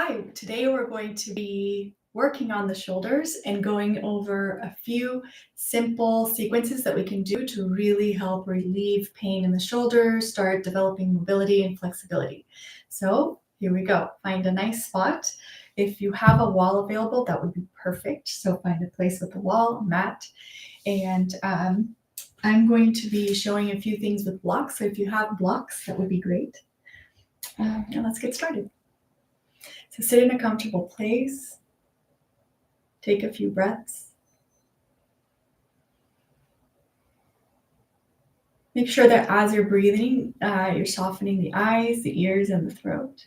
Hi, today we're going to be working on the shoulders and going over a few simple sequences that we can do to really help relieve pain in the shoulders, start developing mobility and flexibility. So here we go. Find a nice spot. If you have a wall available, that would be perfect. So find a place with a wall, a mat, and I'm going to be showing a few things with blocks. So if you have blocks, that would be great. And let's get started. So sit in a comfortable place, take a few breaths. Make sure that as you're breathing, you're softening the eyes, the ears, and the throat.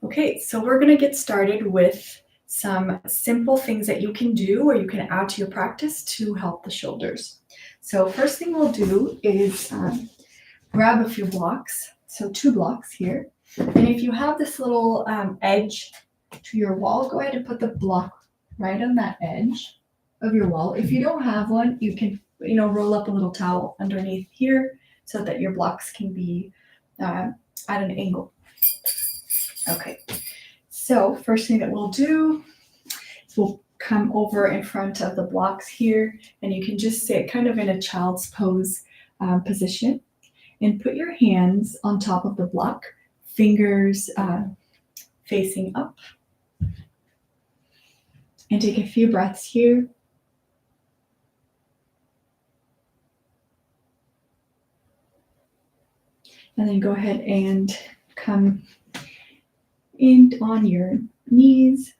Okay, so we're going to get started with some simple things that you can do or you can add to your practice to help the shoulders. So first thing we'll do is grab a few blocks, so 2 blocks here. And if you have this little edge to your wall, go ahead and put the block right on that edge of your wall. If you don't have one, you can roll up a little towel underneath here so that your blocks can be at an angle. Okay, so first thing that we'll do is we'll come over in front of the blocks here, and you can just sit kind of in a child's pose position and put your hands on top of the block, fingers facing up. And take a few breaths here. And then go ahead and come in on your knees.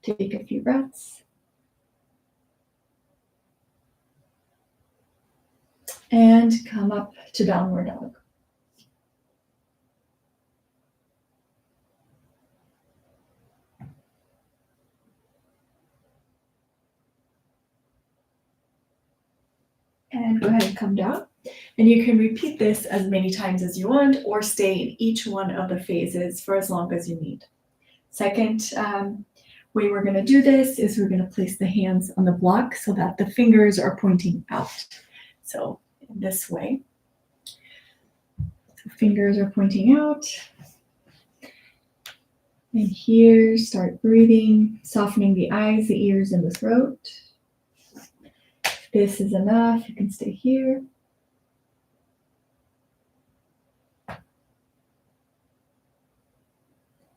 Take a few breaths. And come up to downward dog. And go ahead and come down. And you can repeat this as many times as you want or stay in each one of the phases for as long as you need. Second way we're going to do this is we're going to place the hands on the block so that the fingers are pointing out. So in this way. So fingers are pointing out. And here, start breathing, softening the eyes, the ears, and the throat. If this is enough, you can stay here.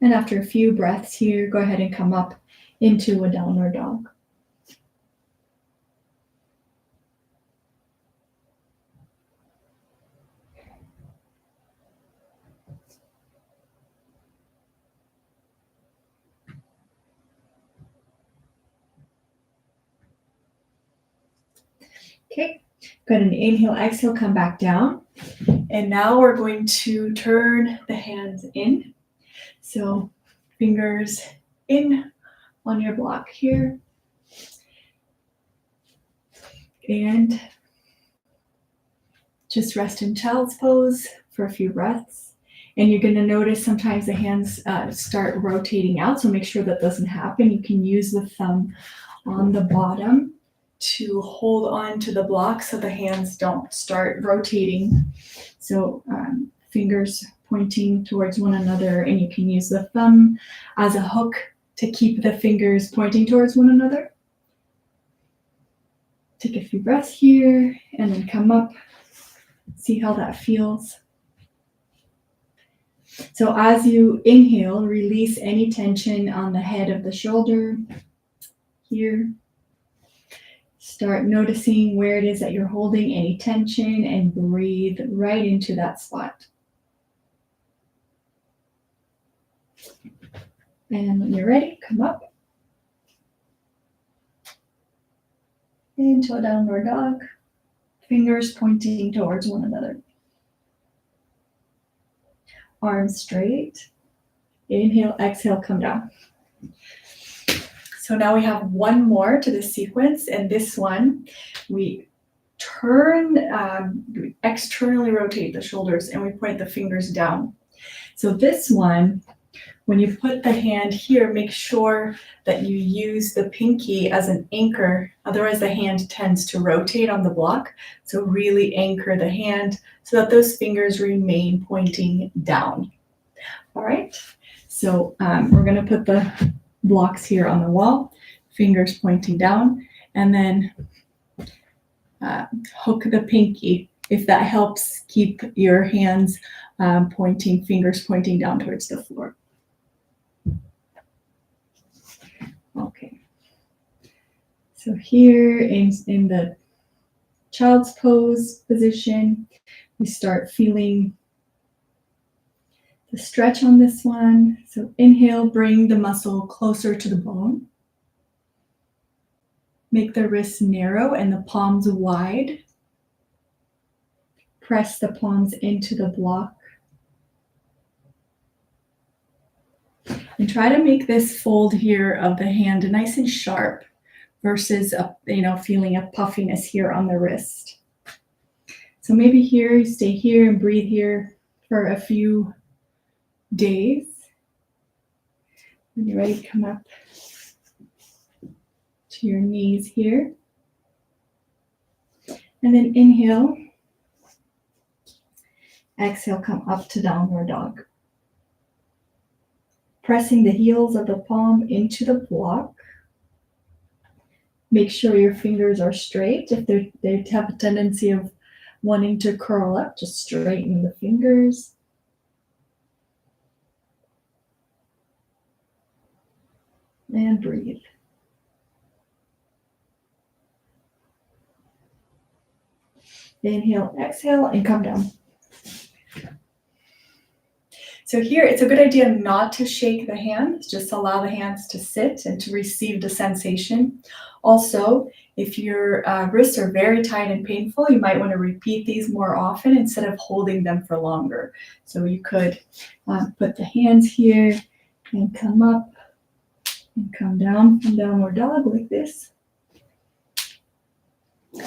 And after a few breaths here, go ahead and come up into a downward dog. Okay, go ahead and inhale, exhale, come back down. And now we're going to turn the hands in. So fingers in on your block here. And just rest in child's pose for a few breaths. And you're going to notice sometimes the hands start rotating out. So make sure that doesn't happen. You can use the thumb on the bottom to hold on to the block so the hands don't start rotating. So fingers pointing towards one another, and you can use the thumb as a hook to keep the fingers pointing towards one another. Take a few breaths here and then come up. See how that feels. So as you inhale, release any tension on the head of the shoulder here. Start noticing where it is that you're holding any tension and breathe right into that spot. And when you're ready, come up into a downward dog, fingers pointing towards one another. Arms straight. Inhale, exhale, come down. So now we have one more to this sequence, and this one we turn, externally rotate the shoulders, and we point the fingers down. So this one, When you put the hand here, make sure that you use the pinky as an anchor. Otherwise, the hand tends to rotate on the block. So really anchor the hand so that those fingers remain pointing down. All right, so we're going to put the blocks here on the wall, fingers pointing down, and then hook the pinky if that helps keep your hands fingers pointing down towards the floor. Okay. So here in the child's pose position, we start feeling the stretch on this one. So inhale, bring the muscle closer to the bone. Make the wrists narrow and the palms wide. Press the palms into the block. And try to make this fold here of the hand nice and sharp versus feeling a puffiness here on the wrist. So maybe here, you stay here and breathe here for a few days. When you're ready, come up to your knees here. And then inhale. Exhale, come up to downward dog. Pressing the heels of the palm into the block. Make sure your fingers are straight. If they have a tendency of wanting to curl up, just straighten the fingers. And breathe. Inhale, exhale, and come down. So here, it's a good idea not to shake the hands, just allow the hands to sit and to receive the sensation. Also, if your wrists are very tight and painful, you might want to repeat these more often instead of holding them for longer. So you could put the hands here and come up and come down from downward dog like this. All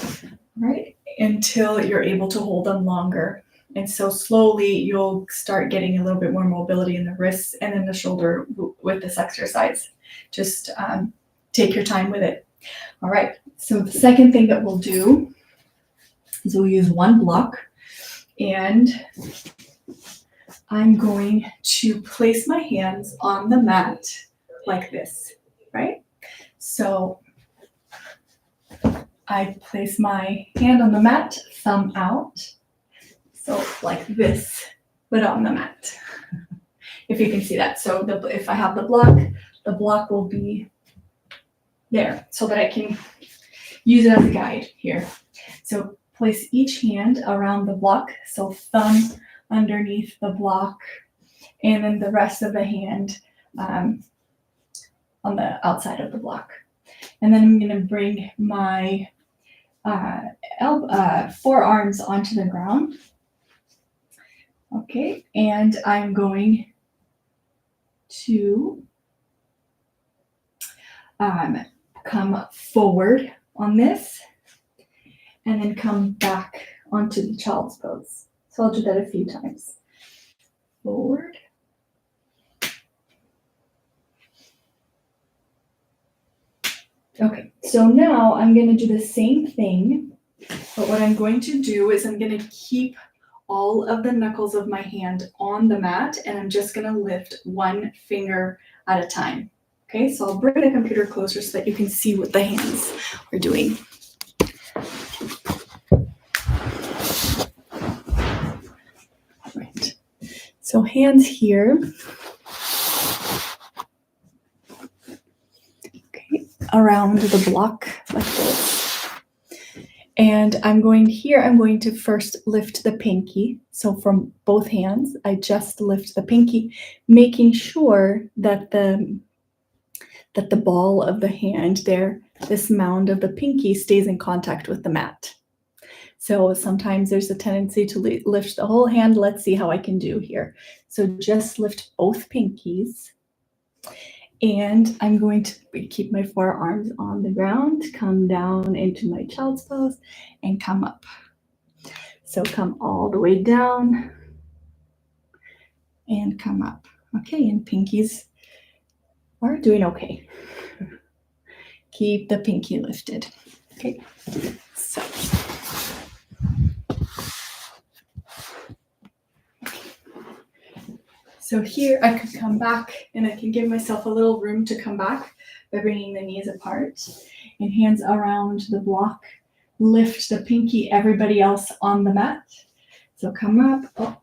right, until you're able to hold them longer. And so slowly you'll start getting a little bit more mobility in the wrists and in the shoulder with this exercise. Just take your time with it. All right, so the second thing that we'll do is we'll use one block, and I'm going to place my hands on the mat like this, right? So I place my hand on the mat, thumb out. So like this, but on the mat, if you can see that. So if I have the block will be there so that I can use it as a guide here. So place each hand around the block. So thumb underneath the block, and then the rest of the hand on the outside of the block. And then I'm going to bring my forearms onto the ground. Okay, and I'm going to come forward on this and then come back onto the child's pose. So I'll do that a few times. Forward. Okay, so now I'm going to do the same thing, but what I'm going to do is I'm going to keep all of the knuckles of my hand on the mat, and I'm just going to lift one finger at a time. Okay, so I'll bring the computer closer so that you can see what the hands are doing. All right, so hands here. Okay, around the block like this. And I'm going to first lift the pinky. So from both hands, I just lift the pinky, making sure that the ball of the hand there, this mound of the pinky, stays in contact with the mat. So sometimes there's a tendency to lift the whole hand. Let's see how I can do here. So just lift both pinkies. And I'm going to keep my forearms on the ground, come down into my child's pose, and come up. So come all the way down and come up. Okay, and pinkies are doing okay. Keep the pinky lifted. Okay, so. So here I could come back and I can give myself a little room to come back by bringing the knees apart and hands around the block. Lift the pinky, everybody else on the mat. So come up. Oh,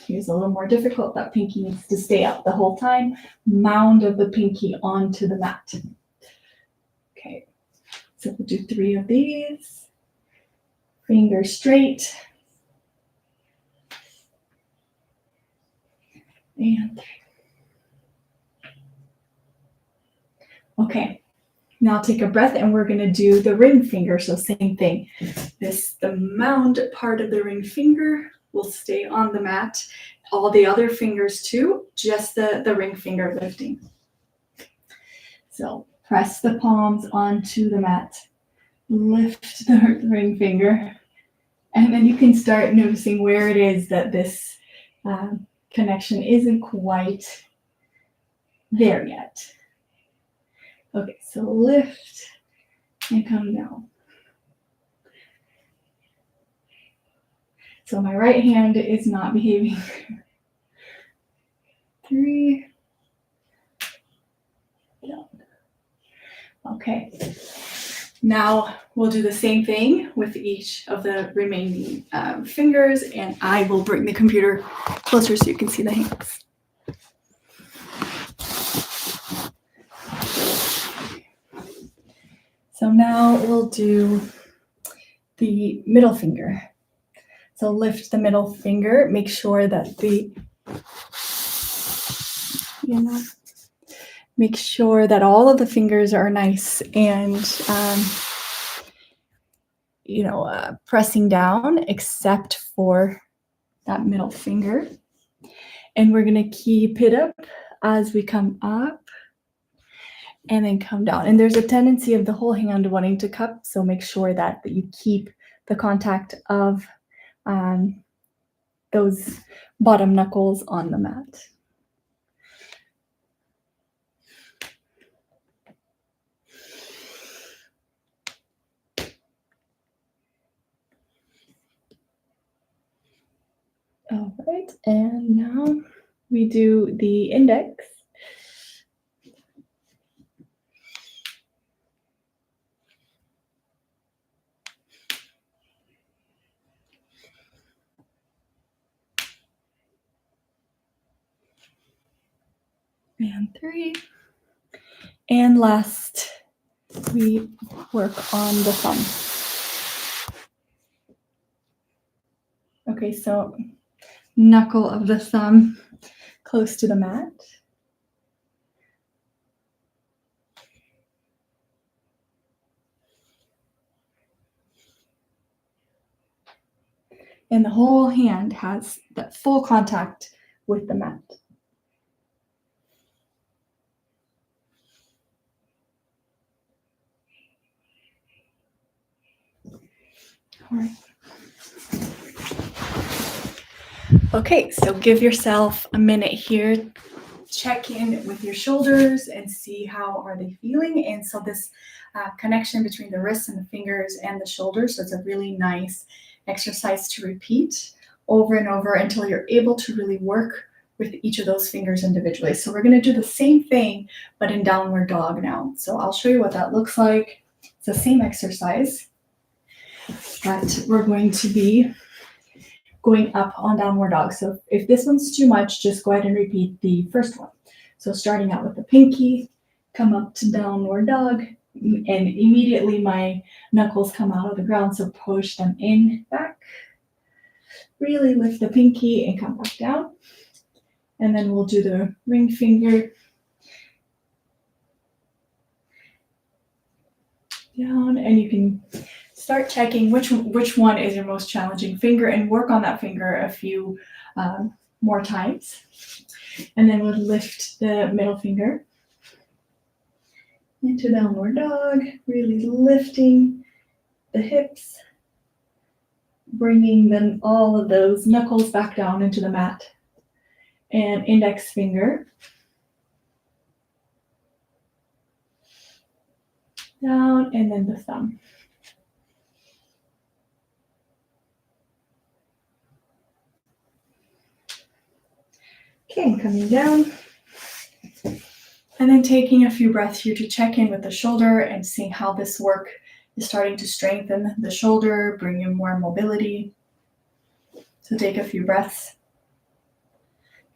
here's a little more difficult. That pinky needs to stay up the whole time. Mound of the pinky onto the mat. Okay, so we'll do 3 of these. Fingers straight. And 3. Okay, now take a breath and we're going to do the ring finger. So same thing. The mound part of the ring finger will stay on the mat. All the other fingers too, just the ring finger lifting. So press the palms onto the mat. Lift the ring finger. And then you can start noticing where it is that this connection isn't quite there yet. Okay, so lift and come down. So my right hand is not behaving. 3. Down. Okay. Now we'll do the same thing with each of the remaining fingers, and I will bring the computer closer so you can see the hands. So now we'll do the middle finger. So lift the middle finger, make sure that make sure that all of the fingers are nice and pressing down except for that middle finger. And we're going to keep it up as we come up and then come down. And there's a tendency of the whole hand wanting to cup, so make sure that you keep the contact of those bottom knuckles on the mat. All right, and now we do the index. And 3. And last, we work on the thumb. Okay, so knuckle of the thumb close to the mat. And the whole hand has that full contact with the mat. All right. Okay, so give yourself a minute here. Check in with your shoulders and see how are they feeling. And so this connection between the wrists and the fingers and the shoulders, so it's a really nice exercise to repeat over and over until you're able to really work with each of those fingers individually. So we're going to do the same thing, but in downward dog now. So I'll show you what that looks like. It's the same exercise, but we're going to be going up on downward dog. So if this one's too much, just go ahead and repeat the first one. So starting out with the pinky, come up to downward dog, and immediately my knuckles come out of the ground, so push them in, back. Really lift the pinky and come back down. And then we'll do the ring finger. Down, and you can start checking which one is your most challenging finger and work on that finger a few more times. And then we'll lift the middle finger into downward dog, really lifting the hips, bringing then all of those knuckles back down into the mat. and index finger down, and then the thumb. Okay, coming down. And then taking a few breaths here to check in with the shoulder and seeing how this work is starting to strengthen the shoulder, bring you more mobility. So take a few breaths.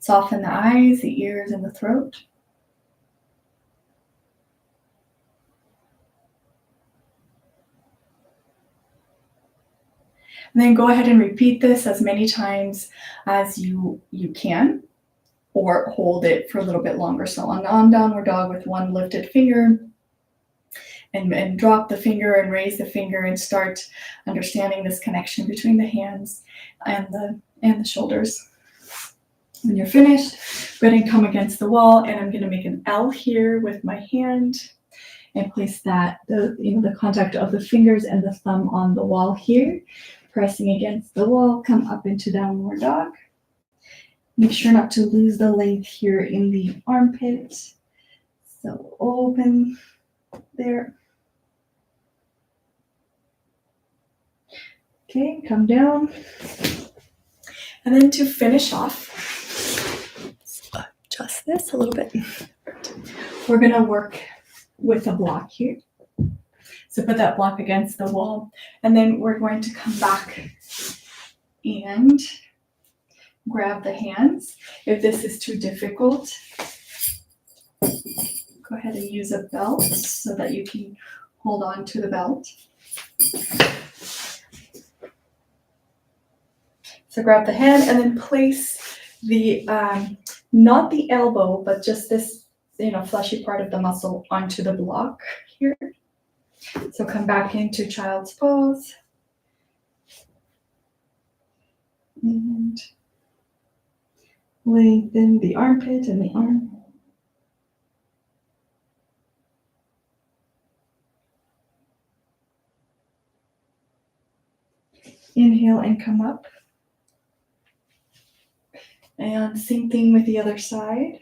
Soften the eyes, the ears, and the throat. And then go ahead and repeat this as many times as you can, or hold it for a little bit longer. So on downward dog with one lifted finger, and drop the finger and raise the finger and start understanding this connection between the hands and the shoulders. When you're finished, go ahead and come against the wall, and I'm going to make an L here with my hand and place that the contact of the fingers and the thumb on the wall here, pressing against the wall. Come up into downward dog. Make sure not to lose the length here in the armpit. So open there. Okay, come down. And then to finish off, adjust this a little bit. We're going to work with a block here. So put that block against the wall, and then we're going to come back and grab the hands. If this is too difficult, go ahead and use a belt so that you can hold on to the belt. So grab the hand and then place the, not the elbow, but just this, fleshy part of the muscle onto the block here. So come back into child's pose. And lengthen the armpit and the arm. Inhale and come up. And same thing with the other side.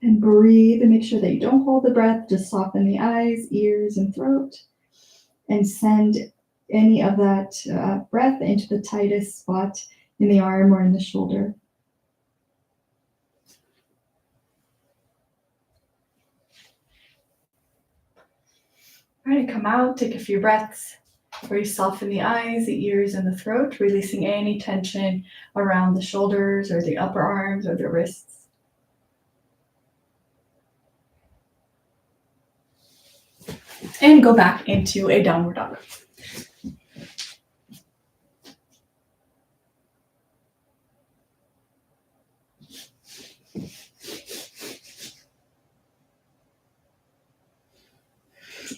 And breathe and make sure that you don't hold the breath. Just soften the eyes, ears, and throat. And send any of that breath into the tightest spot in the arm or in the shoulder. All right, come out, take a few breaths where you soften the eyes, the ears, and the throat, releasing any tension around the shoulders or the upper arms or the wrists. And go back into a downward dog.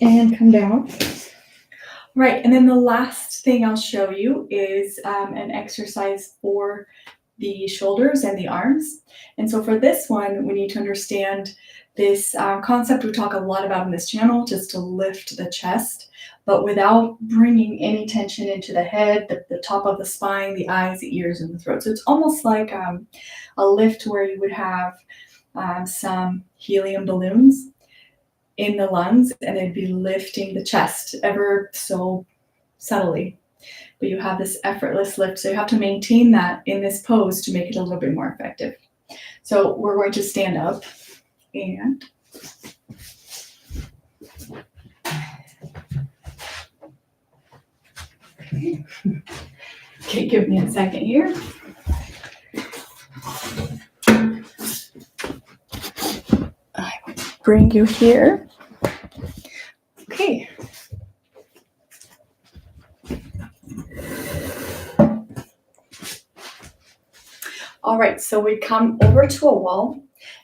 And come down. Right, and then the last thing I'll show you is an exercise for the shoulders and the arms. And so for this one, we need to understand this concept we talk a lot about in this channel, just to lift the chest, but without bringing any tension into the head, the top of the spine, the eyes, the ears, and the throat. So it's almost like a lift where you would have some helium balloons in the lungs, and they'd be lifting the chest ever so subtly. But you have this effortless lift, so you have to maintain that in this pose to make it a little bit more effective. So we're going to stand up and okay, give me a second here. I will bring you here. Okay. All right, so we come over to a wall,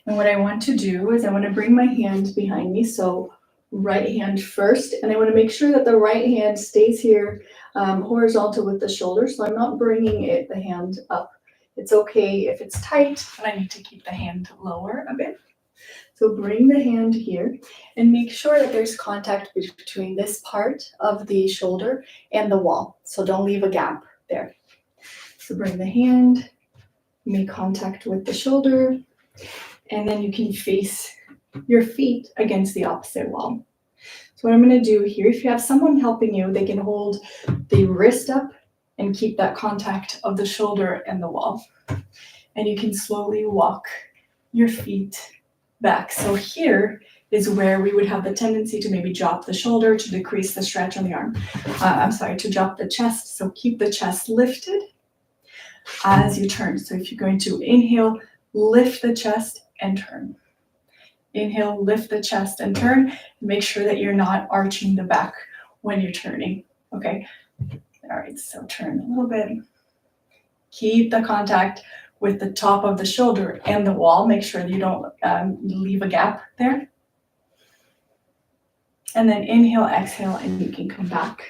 and what I want to do is I want to bring my hand behind me, so right hand first, and I want to make sure that the right hand stays here horizontal with the shoulder, so I'm not bringing the hand up It's okay if it's tight, but I need to keep the hand lower a bit. So bring the hand here and make sure that there's contact between this part of the shoulder and the wall. So don't leave a gap there. So bring the hand, make contact with the shoulder, and then you can face your feet against the opposite wall. So what I'm going to do here, if you have someone helping you, they can hold the wrist up and keep that contact of the shoulder and the wall. And you can slowly walk your feet back. So here is where we would have the tendency to maybe drop the shoulder to decrease the stretch on the arm. To drop the chest. So keep the chest lifted as you turn. So if you're going to inhale, lift the chest and turn. Inhale, lift the chest and turn. Make sure that you're not arching the back when you're turning. Okay. All right. So turn a little bit. Keep the contact with the top of the shoulder and the wall. Make sure that you don't leave a gap there. And then inhale, exhale, and you can come back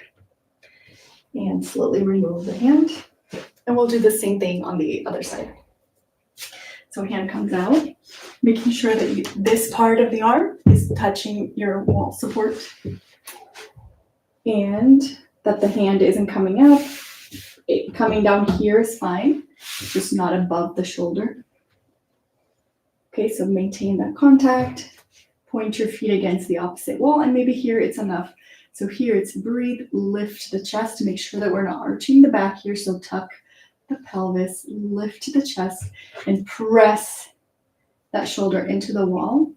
and slowly remove the hand. And we'll do the same thing on the other side. So hand comes out, making sure that this part of the arm is touching your wall support and that the hand isn't coming up. Coming down here is fine, just not above the shoulder. Okay, so maintain that contact. Point your feet against the opposite wall, and maybe here it's enough. So here it's breathe, lift the chest to make sure that we're not arching the back here. So tuck the pelvis, lift the chest, and press that shoulder into the wall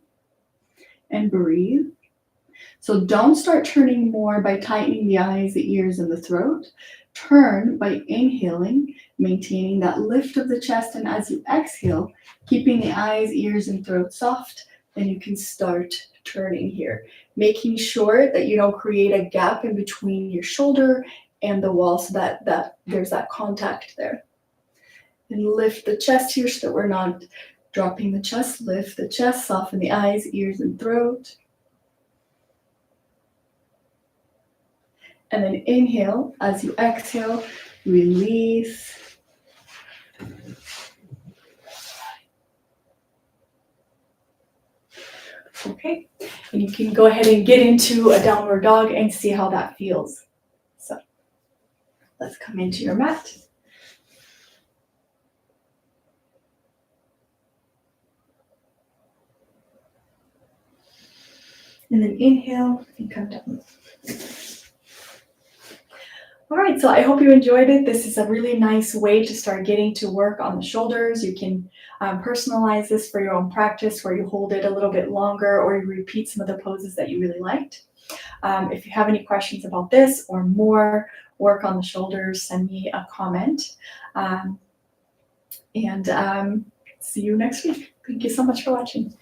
and breathe. So don't start turning more by tightening the eyes, the ears, and the throat. Turn by inhaling, maintaining that lift of the chest, and as you exhale, keeping the eyes, ears, and throat soft, then you can start turning here, making sure that you don't create a gap in between your shoulder and the wall so that there's that contact there. And lift the chest here so that we're not dropping the chest. Lift the chest, soften the eyes, ears, and throat. And then inhale. As you exhale, release. Okay, and you can go ahead and get into a downward dog and see how that feels. So let's come into your mat. And then inhale and come down. All right, so I hope you enjoyed it. This is a really nice way to start getting to work on the shoulders. You can personalize this for your own practice where you hold it a little bit longer or you repeat some of the poses that you really liked. If you have any questions about this or more work on the shoulders, send me a comment. And see you next week. Thank you so much for watching.